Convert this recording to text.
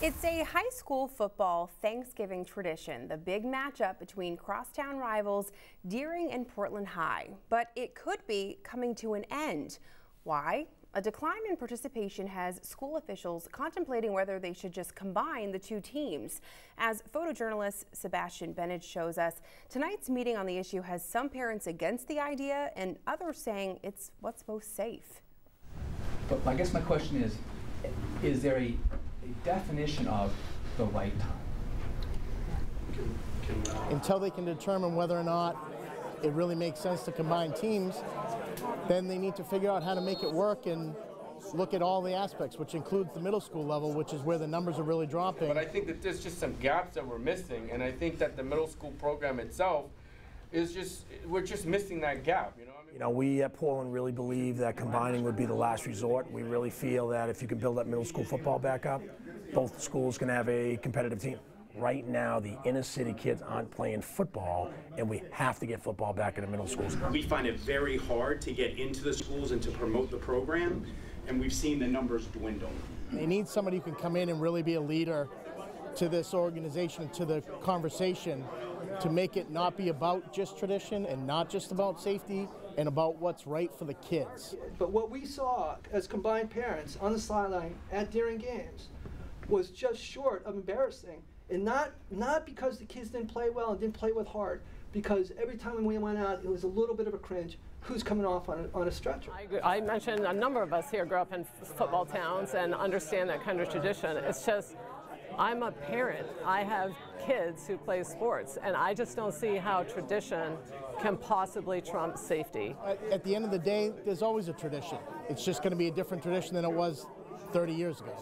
It's a high school football Thanksgiving tradition, the big matchup between crosstown rivals Deering and Portland High. But it could be coming to an end. Why? A decline in participation has school officials contemplating whether they should just combine the two teams. As photojournalist Sebastian Bennett shows us, tonight's meeting on the issue has some parents against the idea and others saying it's what's most safe. But I guess my question is there a definition of the right time? Until they can determine whether or not it really makes sense to combine teams, then they need to figure out how to make it work and look at all the aspects, which includes the middle school level, which is where the numbers are really dropping. But I think that there's just some gaps that we're missing, and I think that the middle school program itself is we're just missing that gap, you know? We at Portland really believe that combining would be the last resort. We really feel that if you can build that middle school football back up, both schools can have a competitive team. Right now, the inner city kids aren't playing football, and we have to get football back in the middle schools. We find it very hard to get into the schools and to promote the program, and we've seen the numbers dwindle. They need somebody who can come in and really be a leader to this organization, to the conversation, to make it not be about just tradition and not just about safety and about what's right for the kids. But what we saw as combined parents on the sideline at Deering games was just short of embarrassing. And not because the kids didn't play well and didn't play with heart, because every time we went out, it was a little bit of a cringe. Who's coming off on a stretcher? I mentioned a number of us here grew up in football towns and understand that kind of tradition. It's just, I'm a parent. I have kids who play sports, and I just don't see how tradition can possibly trump safety. At the end of the day, there's always a tradition. It's just going to be a different tradition than it was 30 years ago.